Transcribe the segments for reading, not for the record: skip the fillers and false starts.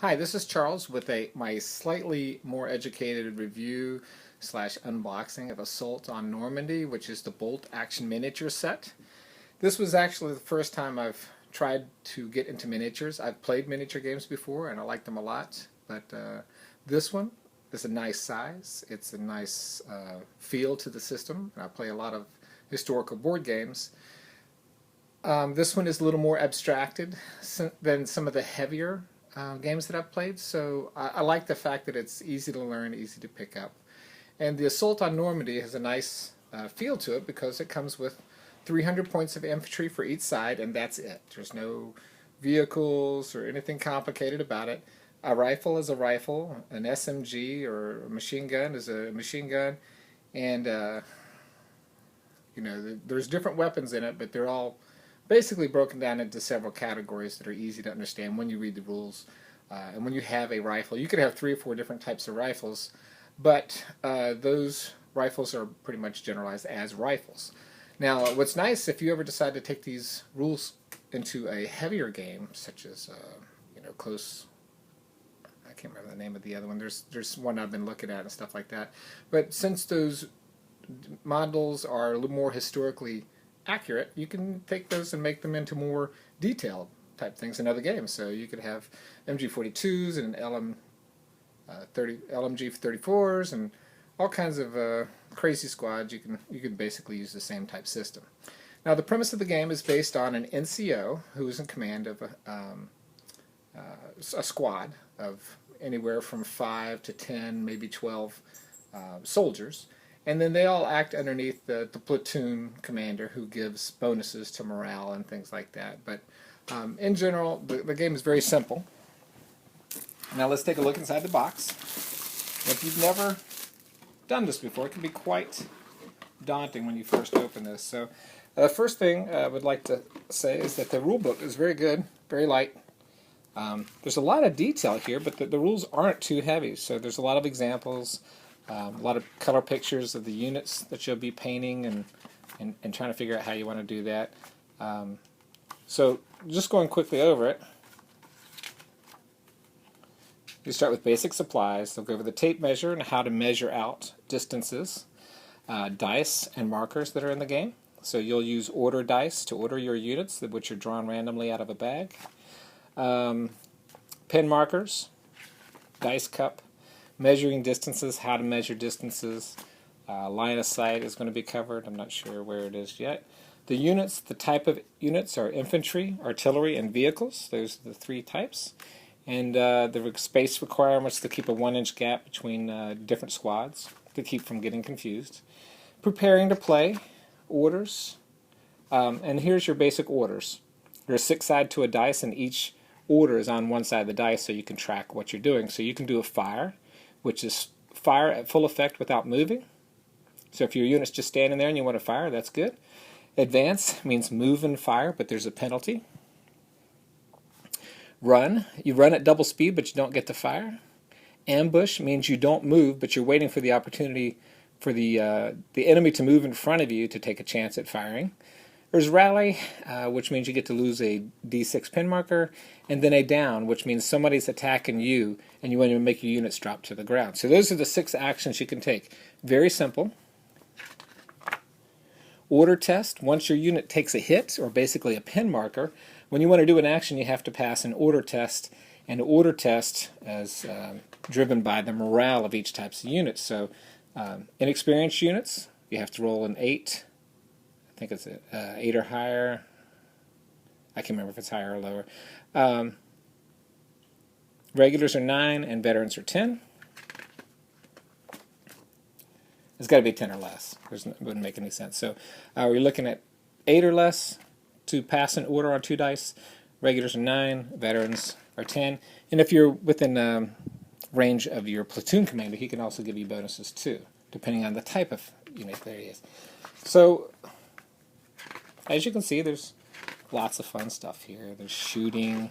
Hi, this is Charles with my slightly more educated review slash unboxing of Assault on Normandy, which is the Bolt Action Miniature set. This was actually the first time I've tried to get into miniatures. I've played miniature games before and I like them a lot, but this one is a nice size. It's a nice feel to the system. I play a lot of historical board games. This one is a little more abstracted than some of the heavier games that I've played, so I like the fact that it's easy to learn, easy to pick up. And the Assault on Normandy has a nice feel to it because it comes with 300 points of infantry for each side, and that's it. There's no vehicles or anything complicated about it. A rifle is a rifle, an SMG or a machine gun is a machine gun, and there's different weapons in it, but they're all basically broken down into several categories that are easy to understand when you read the rules. And when you have a rifle, you could have 3 or 4 different types of rifles, but those rifles are pretty much generalized as rifles. Now, what's nice, if you ever decide to take these rules into a heavier game, such as close, I can't remember the name of the other one. There's one I've been looking at and stuff like that. But since those models are a little more historically accurate, you can take those and make them into more detailed type things in other games. So you could have MG42s and LMG 34s and all kinds of crazy squads. You can basically use the same type system. Now the premise of the game is based on an NCO who is in command of a squad of anywhere from 5 to 10, maybe 12 soldiers. And then they all act underneath the platoon commander who gives bonuses to morale and things like that. But in general, the game is very simple. Now let's take a look inside the box. If you've never done this before, it can be quite daunting when you first open this. So the first thing I would like to say is that the rule book is very good, very light. There's a lot of detail here, but the rules aren't too heavy. So there's a lot of examples. A lot of color pictures of the units that you'll be painting and trying to figure out how you want to do that. So just going quickly over it, you start with basic supplies. They'll go over the tape measure and how to measure out distances, dice and markers that are in the game. So you'll use order dice to order your units, which are drawn randomly out of a bag. Pen markers, dice cup, measuring distances, how to measure distances. Line of sight is going to be covered. I'm not sure where it is yet. The units, the type of units are infantry, artillery, and vehicles. Those are the 3 types. And the space requirements to keep a 1-inch gap between different squads to keep from getting confused. Preparing to play, orders. And here's your basic orders. There's 6 sides to a dice, and each order is on one side of the dice so you can track what you're doing. So you can do a fire, which is fire at full effect without moving. So if your unit's just standing there and you want to fire, that's good. Advance means move and fire, but there's a penalty. Run, you run at double speed, but you don't get to fire. Ambush means you don't move, but you're waiting for the opportunity for the enemy to move in front of you to take a chance at firing. There's rally, which means you get to lose a D6 pin marker, and then a down, which means somebody's attacking you, and you want to make your units drop to the ground. So those are the 6 actions you can take. Very simple. Order test. Once your unit takes a hit, or basically a pin marker, when you want to do an action, you have to pass an order test, and an order test is driven by the morale of each type of unit. So inexperienced units, you have to roll an 8. I think it's 8 or higher. I can't remember if it's higher or lower. Regulars are 9 and veterans are 10. It's got to be 10 or less. It wouldn't make any sense. So we're looking at 8 or less to pass an order on 2 dice. Regulars are 9, veterans are 10. And if you're within range of your platoon commander, he can also give you bonuses too, depending on the type of unit there he is. So as you can see, there's lots of fun stuff here. There's shooting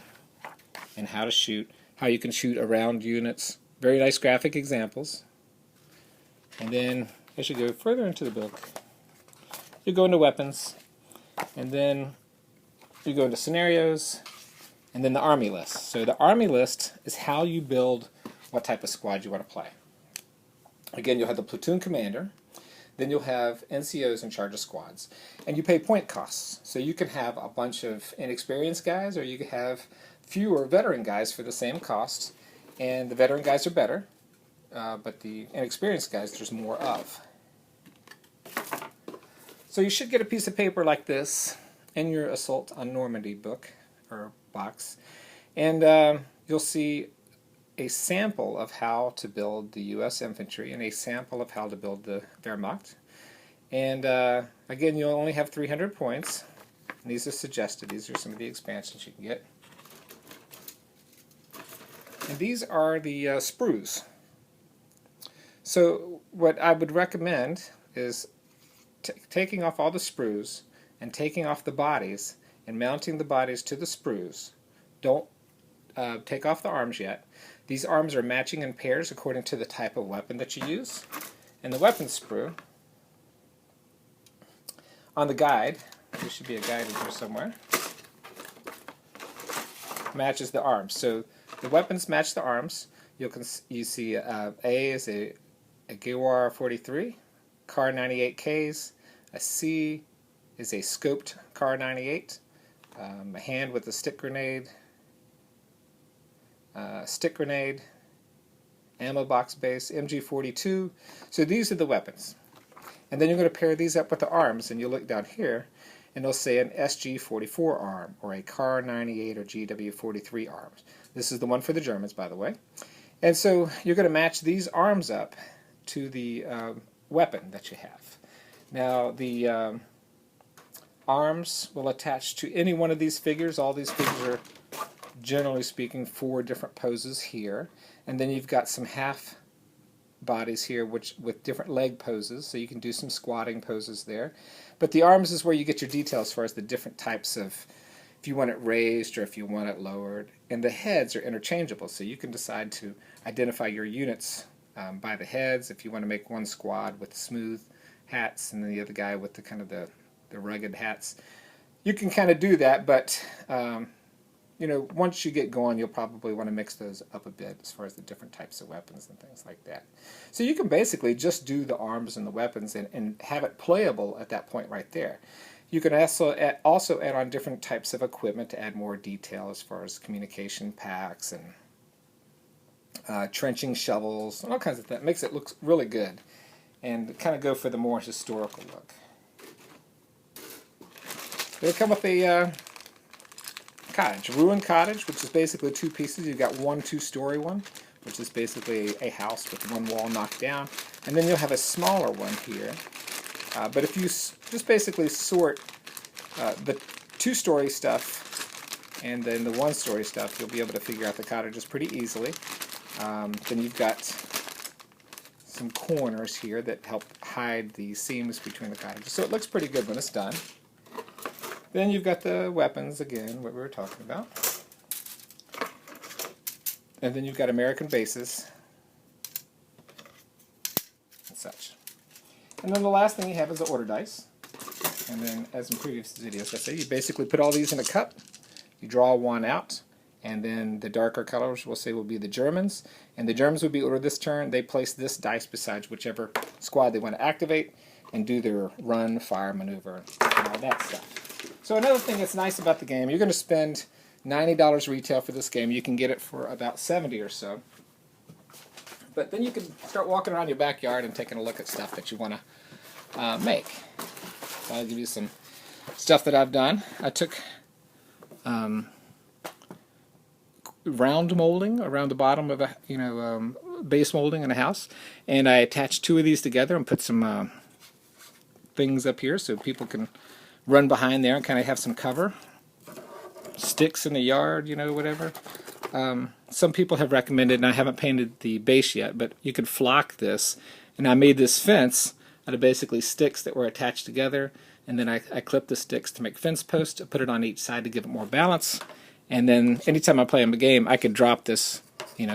and how to shoot, how you can shoot around units. Very nice graphic examples. And then as you go further into the book, you go into weapons, and then you go into scenarios, and then the Army list. So the Army list is how you build what type of squad you want to play. Again, you'll have the platoon commander, then you'll have NCOs in charge of squads, and you pay point costs. So you can have a bunch of inexperienced guys, or you can have fewer veteran guys for the same cost, and the veteran guys are better, but the inexperienced guys there's more of. So you should get a piece of paper like this in your Assault on Normandy book, or box, and you'll see a sample of how to build the U.S. infantry and a sample of how to build the Wehrmacht. And again, you'll only have 300 points. And these are suggested. These are some of the expansions you can get. And these are the sprues. So what I would recommend is taking off all the sprues and taking off the bodies and mounting the bodies to the sprues. Don't take off the arms yet. These arms are matching in pairs according to the type of weapon that you use. And the weapon sprue, on the guide, there should be a guide in here somewhere, matches the arms. So the weapons match the arms. You see A is a Gewar 43, Car 98Ks, a C is a scoped Car 98, a hand with a stick grenade, ammo box base, MG42. So these are the weapons. And then you're going to pair these up with the arms, and you'll look down here, and it'll say an SG44 arm, or a Car 98 or GW43 arms. This is the one for the Germans, by the way. And so you're going to match these arms up to the weapon that you have. Now the arms will attach to any one of these figures. All these figures are, generally speaking, 4 different poses here, and then you've got some half bodies here which with different leg poses, so you can do some squatting poses there. But the arms is where you get your details as far as the different types of, if you want it raised or if you want it lowered. And the heads are interchangeable, so you can decide to identify your units by the heads. If you want to make one squad with smooth hats and then the other guy with the kind of the rugged hats, you can kind of do that, but you know, once you get going, you'll probably want to mix those up a bit as far as the different types of weapons and things like that. So you can basically just do the arms and the weapons and have it playable at that point right there. You can also add on different types of equipment to add more detail as far as communication packs and trenching shovels and all kinds of things. It makes it look really good and kind of go for the more historical look. They come with a cottage, ruined cottage, which is basically 2 pieces. You've got one 2-story one, which is basically a house with one wall knocked down, and then you'll have a smaller one here. But if you just basically sort the 2-story stuff and then the 1-story stuff, you'll be able to figure out the cottages pretty easily. Then you've got some corners here that help hide the seams between the cottages, so it looks pretty good when it's done. Then you've got the weapons, again, what we were talking about. And then you've got American bases and such. And then the last thing you have is the order dice. And then, as in previous videos, I say, you basically put all these in a cup, you draw one out, and then the darker colors we'll say will be the Germans. And the Germans would be ordered this turn. They place this dice beside whichever squad they want to activate and do their run, fire, maneuver, and all that stuff. So another thing that's nice about the game, you're going to spend $90 retail for this game. You can get it for about $70 or so. But then you can start walking around your backyard and taking a look at stuff that you want to make. So I'll give you some stuff that I've done. I took round molding around the bottom of a base molding in a house, and I attached 2 of these together and put some things up here so people can run behind there and kind of have some cover. Sticks in the yard, whatever. Some people have recommended, and I haven't painted the base yet, but you could flock this. And I made this fence out of basically sticks that were attached together, and then I clipped the sticks to make fence posts. I put it on each side to give it more balance. And then anytime I play a game, I could drop this,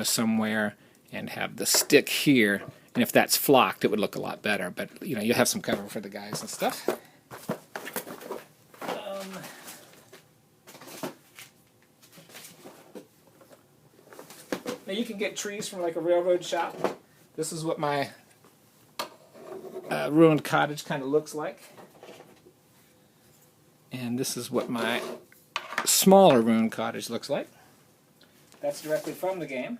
somewhere and have the stick here. And if that's flocked, it would look a lot better. But, you'll have some cover for the guys and stuff. Now you can get trees from like a railroad shop. This is what my ruined cottage kind of looks like. And this is what my smaller ruined cottage looks like. That's directly from the game.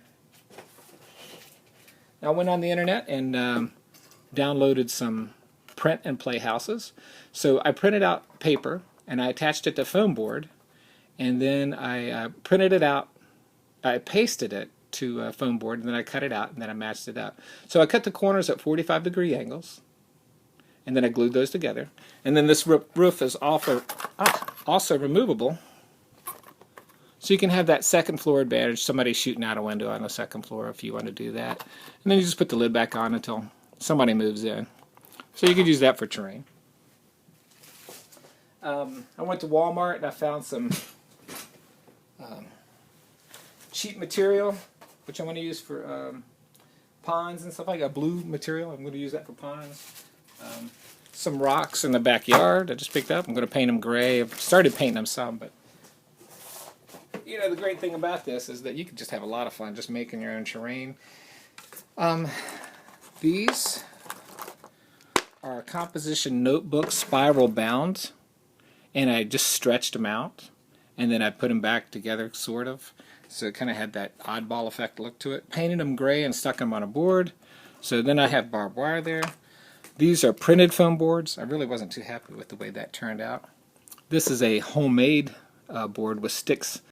Now I went on the internet and downloaded some print and play houses. So I printed out paper and I attached it to foam board, and then I printed it out. I pasted it to foam board, and then I cut it out, and then I matched it up. So I cut the corners at 45-degree angles, and then I glued those together. And then this roof is also removable, so you can have that second floor advantage, somebody shooting out a window on the second floor if you want to do that. And then you just put the lid back on until somebody moves in. So you could use that for terrain. I went to Walmart and I found some cheap material, which I'm going to use for ponds and stuff like that. Blue material, I'm going to use that for ponds. Some rocks in the backyard I just picked up. I'm going to paint them gray. I've started painting them some, but you know, the great thing about this is that you can just have a lot of fun just making your own terrain. These are composition notebook spiral bound, and I just stretched them out, and then I put them back together, sort of. So it kind of had that oddball effect look to it. Painted them gray and stuck them on a board. So then I have barbed wire there. These are printed foam boards. I really wasn't too happy with the way that turned out. This is a homemade board with sticks